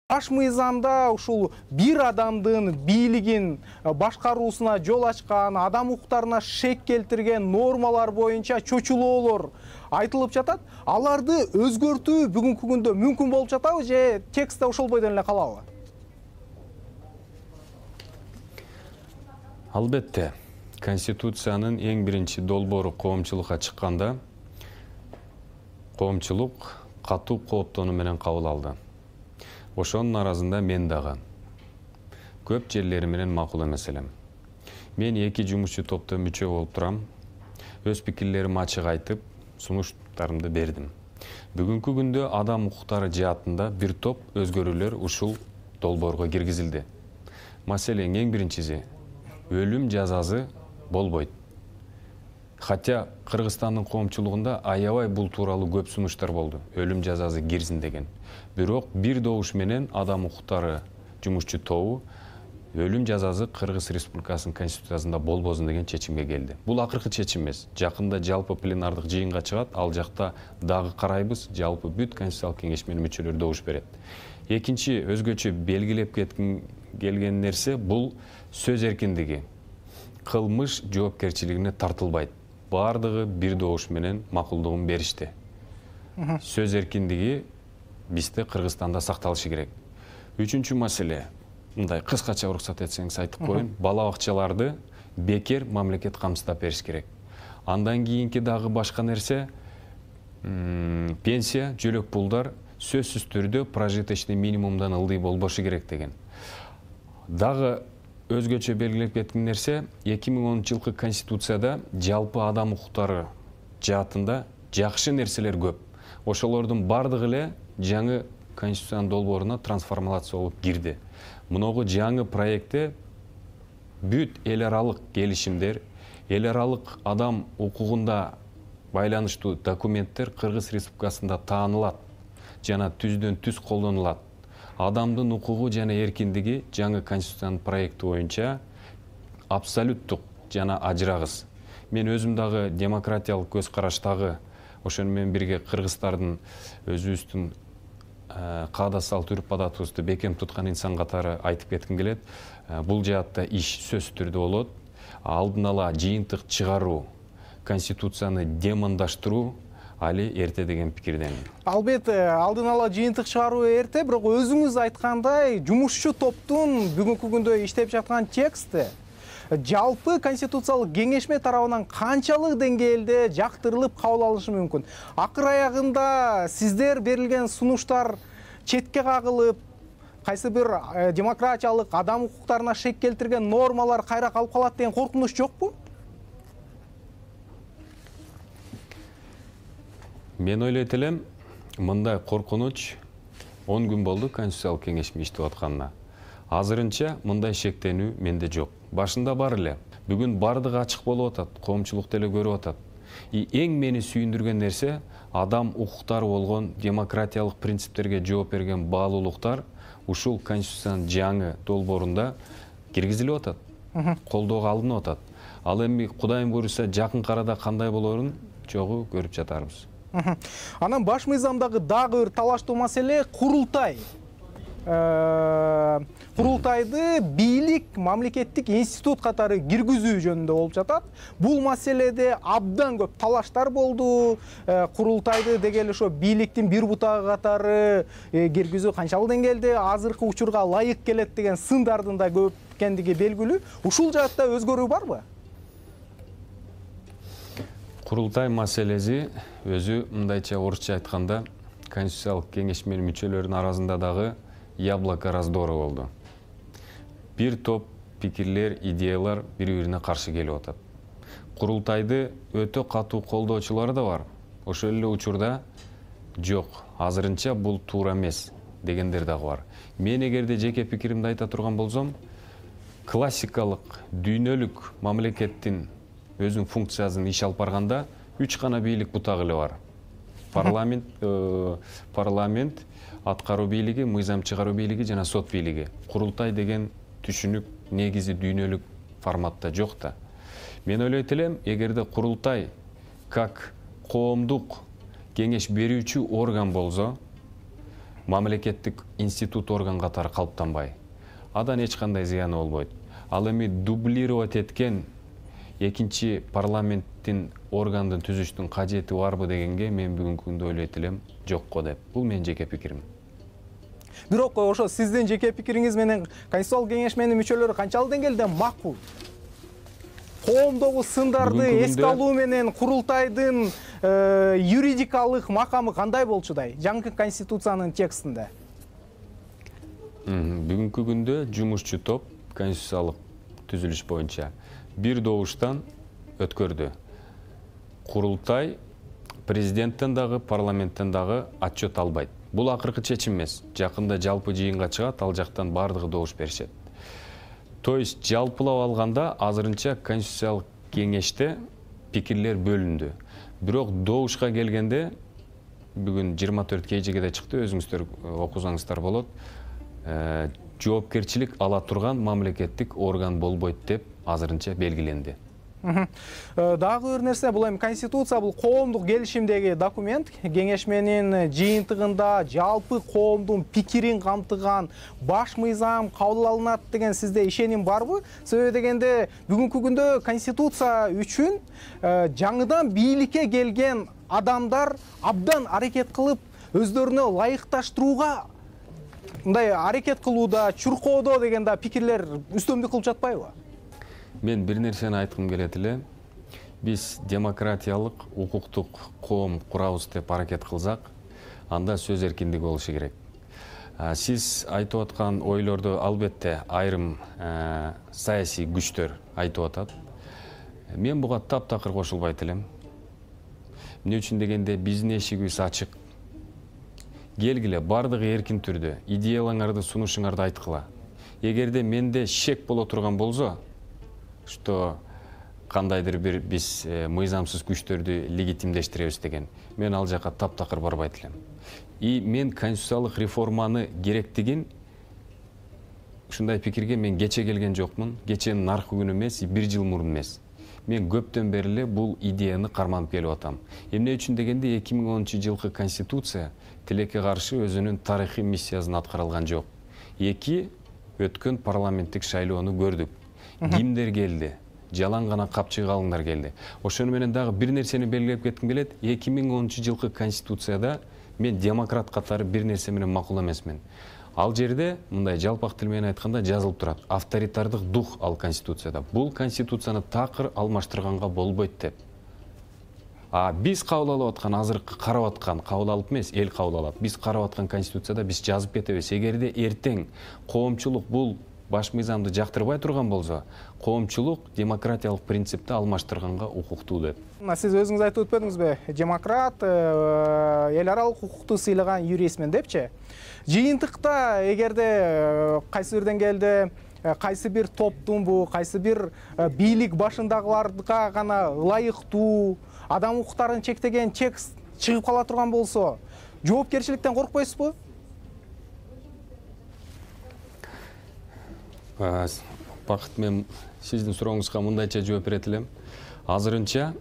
Баш мыйзамда ушул бир адамдын бийлигин башкаруусуна жол ачкан, адам укуктарына шек келтирген нормалар боюнча чочулоолор айтылып жатат. Аларды өзгөртүү бүгүнкү күндө мүмкүн болуп жатабы же текстте ошол бойдон эле калабы? Албетте, Конституциянын эң биринчи долбоору коомчулукка чыкканда, коомчулук катуу кооптонуу менен кабыл алды. Ошонун арасында мен дагы көп жерлери менен макул эмес элем. Мен эки жумушчу топто мүчө болуп турам. Өз пикирлеримди ачык айтып, сунуштарымды бердим. Бүгүнкү күндө адам укуктары жаатында бир топ өзгөрүүлөр ушул долбоорго киргизилди. Маселен эң биринчиси өлүм жазасы болбойт. Хотя Кыргызстандын коомчулугунда аябай бул тууралуу көп сунуштар болду. Өлүм жазасы кирсин деген. Бирок бир добуш менен адам укуктары жумушчу тобу өлүм жазасы Кыргыз Республикасынын Конституциясында болбосун деген чечимге келди. Бул акыркы чечим эмес. Жакында жалпы пленардык жыйынга чыгат, ал жакта дагы карайбыз, жалпы бүт Конституциялык кеңеш менен мүчөлөр добуш берет. Экинчи өзгөчө белгилеп келген нерсе бул сөз эркиндиги. Кылмыш жоопкерчилигине тартылбайт. Бардыгы бир добуш менен макулдугун беришти. Сөз эркиндиги бизде Кыргызстанда сакталышы керек. Үчүнчү маселе, мындай кыскача уруксат этсеңиз айтып коеюн, бала бакчаларды бекер мамлекет камсыздап бериш керек. Андан кийинки дагы башка нерсе, пенсия, жөлөк пулдар сөзсүз түрдө прожиточный минимумдан ылдый болбошу керек деген. Дагы өзгөчө белгилеп кеткен нерсе, 2010-жылкы Конституцияда жалпы адам укуктары жаатында жакшы нерселер көп. Ошолордун бардыгы эле жаңы Конституциянын долбооруна трансформация болуп кирди. Муногу жаңы проектте бүт эл аралык келишимдер, эл аралык адам укугунда байланыштуу документтер Кыргыз Республикасында таанылат жана түздөн түз колдонулат. Адамдын укугу жана эркиндиги жаңы Конституциянын проекти боюнча абсолюттук жана ажырагыс. Мен өзүм дагы демократиялык көз караштагы, ошону менен бирге кыргыздардын өзүбүздүн каада салт үрп адатыбызды бекем туткан инсан катары айтып кетким келет. Бул жаатта иш сөз түрдө болот. Алдын ала жыйынтык чыгаруу, Конституцияны демондаштыруу али эрте деген пикирдемин. Албетте, алдын ала жыйынтык чыгаруу эрте, бирок өзүңүз айткандай, жумушчу топтун бүгүнкү күндө иштеп жаткан тексти жалпы конституциялык кеңешме тарабынан канчалык деңгээлде жактырылып кабыл алышы мүмкүн? Акыр аягында сиздер берилген сунуштар четке кагылып, кайсы бир демократиялык адам укуктарына шек келтирген нормалар кайра калып калат деген коркунуч жокпу? Мен ойлойт элем, мындай коркунуч 10 күн болду Конституциялык кеңешме иштеп атканына. Азырынча мындай шектенүү менде жок. Башында бар эле. Бүгүн бардыгы ачык болуп атат, коомчулук деле көрүп атат. Эң мени сүйүндүргөн нерсе адам укуктары болгон демократиялык принциптерге жооп берген баалуулуктар ушул Конституциянын жаңы долбоорунда киргизилип атат. Колдоого алынып атат. Ал эми Кудайым буйруса жакын арада кандай болорун жогу көрүп жатарбыз. Анан баш мыйзамдагы дагы бир талаштуу маселе курултай. Курултайды бийлик мамлекеттик институт катары киргизүү жөнүндө болуп жатат. Бул маселеде абдан көп талаштар болду. Курултайды дегеле ошо бийликтин бир бутагы катары киргизүү канчалык деңгээлде азыркы учурга ылайык келет деген сындардын да көп экендиги белгилүү. Ушул жаатта өзгөрүү барбы? Курултай маселеси өзү мындайча орусча айтканда Конституциялык кеңешменин мүчөлөрүнүн арасында дагы яблоко раздора болду. Бир топ пикирлер, идеялар бири-бирине каршы келип атат. Курултайды өтө катуу колдоочулары да бар. Ошол эле учурда жок, азырынча бул туура эмес дегендер дагы бар. Мен эгерде жеке пикиримди айта турган болсом, классикалык дүйнөлүк мамлекеттин өзүнүн функциясын иш алып барганда 3 гана бийлик бутагы эле бар. Парламент, аткаруу бийлиги, мыйзам чыгаруу бийлиги жана сот бийлиги. Курултай деген түшүнүк негизи дүйнөлүк форматта жок да. Мен ойлойт элем, эгерде курултай как коомдук кеңеш берүүчү орган болсо, мамлекеттик институт орган катары калыптанбай. Адан эч кандай зыяны болбойт. Ал эми дублировать эткен экинчи парламенттин органдын түзүштүн кажети барбы дегенге мен бүгүнкү күндө ойлойт элем, жокко деп. Бул менин жеке пикирим. Бирок ошо сиздин жеке пикириңиз менен Конституциялык кеңешменин мүчөлөрү канчалык деңгээлде макул? Коомдогу сындарды эске алуу менен курултайдын юридикалык макамы кандай болчудай жаңы конституциянын текстинде? Бүгүнкү күндө жумушчу топ конституциялык түзүлүш боюнча бир добуштан өткөрдү. Курултай президенттен дагы, парламенттен дагы отчет албайт. Бул акыркы чечим эмес. Жакында жалпы жыйынга чыгат, ал жактан бардыгы добуш беришет. То есть жалпылап алганда азырынча конституциялык кеңеште пикирлер бөлүндү. Бирок добушка келгенде бүгүн 24 KG'де чыкты, өзүңүздөр окусаңыздар болот. Жоопкерчилик ала турган мамлекеттик орган болбойт деп азырынча белгиленди. Дагы бир нерсе, бул эми конституция бул коомдук келишимдеги документ, кеңешменин жыйынтыгында жалпы коомдун пикирин камтыган баш мыйзам кабыл алынат деген сизде ишеним барбы? Себеби дегенде бүгүнкү күндө конституция үчүн жаңыдан бийликке келген адамдар абдан аракет кылып өздөрүнө ылайыкташтырууга мындай аракет кылууда, чуркоодо деген да пикирлер үстөмдүк кылып жатпайбы? Мен бир нерсени айткым келет эле. Биз демократиялык, укуктук коом курабыз деп аракет кылсак, анда сөз эркиндиги болушу керек. Сиз айтып аткан ойлорду албетте айрым саясий күчтөр айтып атат. Мен буга таптакыр кошулбайт элем. Эмне үчүн дегенде биздин эшигибиз ачык. Келгиле, бардыгы эркин түрдө идеяларыңарды сунушуңарды айткыла. Эгерде менде шек боло турган болсо, что кандайдыр бир биз мыйзамсыз күчтөрдү легитимдештиребиз деген, мен ал жака таптакыр барбайт элем. И мен конституциялык реформаны керектигин ушундай пикирге мен кече келген жокмун. Кеченин наркы күнү эмес, 1 жыл мурун эмес. Мен көптөн бери эле бул идеяны карманып келип атам. Эмне үчүн дегенде 2010 жылкы конституция тилекке каршы өзүнүн тарыхый миссиясын аткара алган жок. Эки өткөн парламенттик шайлоону көрдүк. Кимдер келди? Жалаң гана капчыгы алыңдар келди. Ошону менен дагы бир нерсени белгилеп кетким келет. 2010 жылкы конституцияда мен демократ катары бир нерсе менен макул эмесмин. Ал жерде мындай жалпак тил менен айтканда жазылып турат. Авторитардык дух ал конституцияда. Бул конституцияны такыр алмаштырганга болбойт деп. Биз кабыл алып аткан, азыркы карап аткан, кабыл алып эмес, эл кабыл алат. Биз карап аткан конституцияда биз жазып кетебиз. Эгерде эртең коомчулук бул баш мыйзамды жактырбай турган болсо, коомчулук демократиялык принципти алмаштырганга укуктуу деп. Сиз өзүңүз айтып өтпөдүңүзбү? Демократ, эл аралык укукту сыйлаган юристмин депчи. Жыйынтыкта эгерде кайсы бир деңгээлде кайсы бир топтун кайсы бир бийлик башындагыларга гана ылайыктуу, адам укуктарын чектеген текст чыгып кала турган болсо, жоопкерчиликтен коркпойсузбу? Бакыт, мен сиздин сурооңузга мындайча жооп берет элем. Азырынча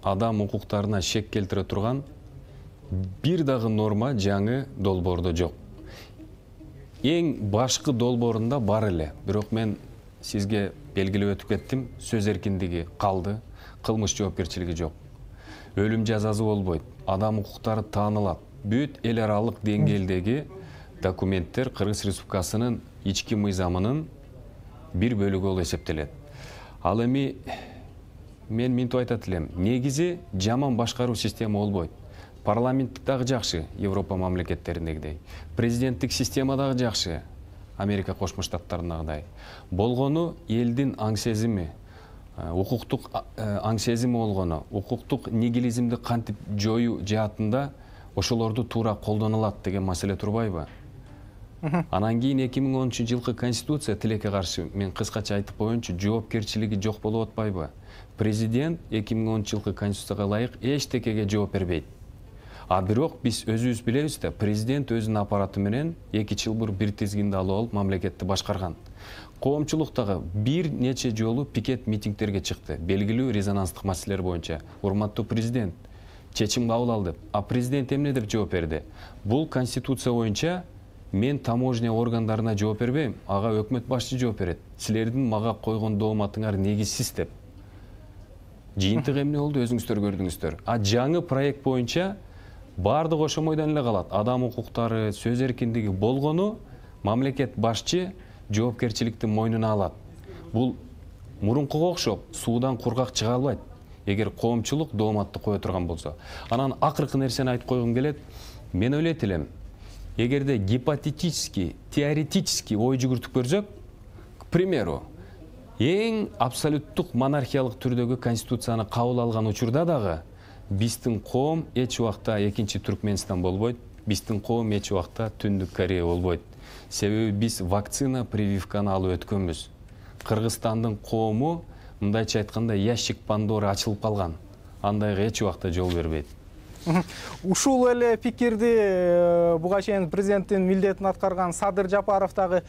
адам укуктарына шек келтире турган бир дагы норма жаңы долбоордо жок. Эң башкы долбоорунда бар эле, бирок мен сизге белгилеп өтүп кеттим, сөз эркиндиги калды, кылмыш жоопкерчилиги жок. Өлүм жазасы болбойт, адам укуктары таанылат. Бүт эл аралык деңгээлдеги документтер Кыргыз Республикасынын ички мыйзамынын бир бөлүгү болуп эсептелет. Ал эми мен минтип айтат элем, негизи жаман башкаруу система болбойт. Парламенттик дагы жакшы, Европа мамлекеттериндегидей. Президенттик система дагы жакшы, Америка Кошмо Штаттарындагыдай. Болгону элдин аң сезими, укуктук аң сезими болгону, укуктук нигилизмди кантип жоюу жаатында ошолорду туура колдонулат деген маселе турбайбы? Анан кийин 2010 жылкы конституция тилекке каршы, мен кыскача айтып коеюнчу, жоопкерчилиги жок болуп атпайбы? Президент 2010 жылкы конституцияга ылайык эчтекеге жооп бербейт. Бирок биз өзүбүз билебиз да, президент өзүнүн аппараты менен 2 жыл бир бир тизгинди алып алып мамлекетти башкарган. Коомчулуктагы бир нече жолу пикет митингтерге чыкты, белгилүү резонанстык маселелер боюнча. Урматтуу президент, чечим кабыл алды. А президент эмне деп жооп берди? Бул конституция боюнча мен таможня органдарына жооп бербейм, ага өкмөт башчы жооп берет. Силердин мага койгон дооматыңар негизсиз деп. Жыйынтык эмне болду, өзүңүздөр көрдүңүздөр. А жаңы проект боюнча бардык ошомойдон эле калат. Адам укуктары, сөз эркиндиги болгону мамлекет башчы жоопкерчиликти мойнуна алат. Бул мурункуга окшоп суудан кургак чыга албайт. Эгер коомчулук дооматты кое турган болсо. Анан акыркы нерсени айтып койгум келет. Мен ойлойт элем, эгерде гипотетически, теоретически ой жүгүртүп көрсөк, к примеру, эң абсолюттук монархиялык түрдөгү конституцияны кабыл алган учурда дагы биздин коом эч убакта экинчи Түркменстан болбойт, биздин коом эч убакта Түндүк Корея болбойт. Себеби биз вакцина прививканы алып өткөнбүз. Кыргызстандын коому мындайча айтканда ящик Пандора ачылып калган. Андайга эч убакта жол бербейт. Ушул эле пикирди буга чейин президенттин милдетин аткарган Садыр Жапаров дагы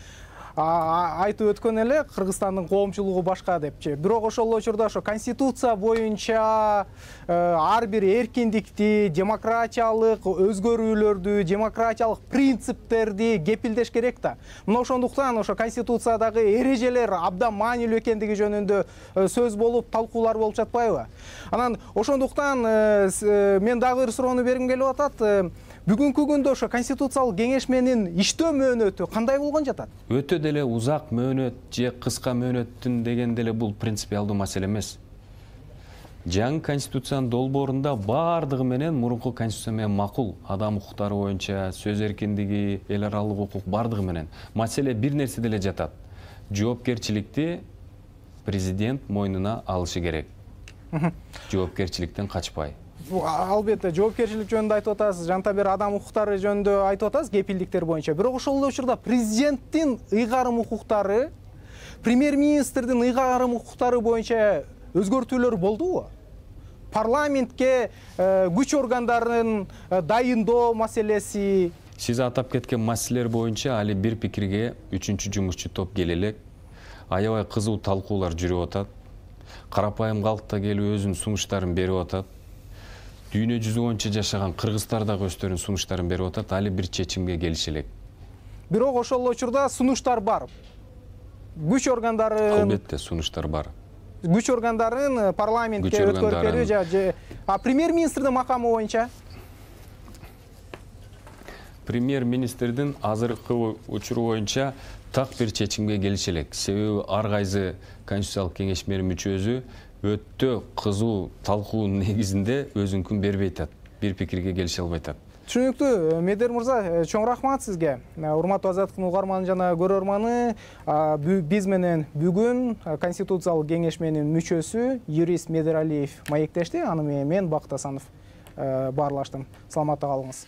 айтып өткөн эле, Кыргызстандын коомчулугу башка депчи. Бирок ошол учурда ошо конституция боюнча ар бир эркиндикти, демократиялык өзгөрүүлөрдү, демократиялык принциптерди кепилдеш керек да. Мына ошондуктан ошо конституциядагы эрежелер абдан маанилүү экендиги жөнүндө сөз болуп, талкуулар болуп жатпайбы? Анан ошондуктан мен дагы бир суроону бергим келип атат. Бүгүнкү күндө ошо конституциялык кеңешменин иштөө мөөнөтү кандай болгон жатат? Өтө деле узак мөөнөт же кыска мөөнөттүн деген деле бул принципиалдуу маселе эмес. Жаңы конституциянын долбоорунда бардыгы менен мурунку конституция менен макул. Адам укуктары боюнча, сөз эркиндиги, эл аралык укук бардыгы менен. Маселе бир нерсе деле жатат. Жоопкерчиликти президент мойнуна алышы керек. Жоопкерчиликтен качпай. Албетте, жоопкерчилик жөнүндө айтып атасыз, жанта бир адам укуктары жөнүндө айтып атасыз, кепилдиктер боюнча. Бирок ошол эле учурда президенттин ыйгарым укуктары, премьер-министрдин ыйгарым укуктары боюнча өзгөртүүлөр болдубу? Парламентке күч органдарын дайындоо маселеси. Сиз атап кеткен маселелер боюнча али бир пикирге 3-чү жумушчу топ келелек. Аябай кызуу талкуулар жүрүп атат. Карапайым калкта келип өзүнүн сунуштарын берип атат. Дүйнө жүзү боюнча жашаган кыргыздар дагы өздөрүнүн сунуштарын берип атат. Али бир чечимге келише элек. Бирок ошол учурда сунуштар бар. Күч органдарын Албетте сунуштар бар. Күч органдарын парламентке өткөрүп берүү же премьер-министрдин макамы боюнча? Премьер-министрдин азыркы учуру боюнча так бир чечимге келише элек. Себеби ар кайсы конституциялык кеңешменин мүчөсү өтө кызуу талкуунун негизинде өзүнкүн бербей атат. Бир пикирге келише албай атат. Түшүнүктүү. Медер мырза, чоң рахмат сизге. Урматтуу Азаттыктын угарманы жана көрөрманы, биз менен бүгүн конституциялык кеңешменин мүчөсү юрист Медер Алиев маектешти. Аны менен мен Бакыт Асанов баарлаштым. Саламатта калыңыз.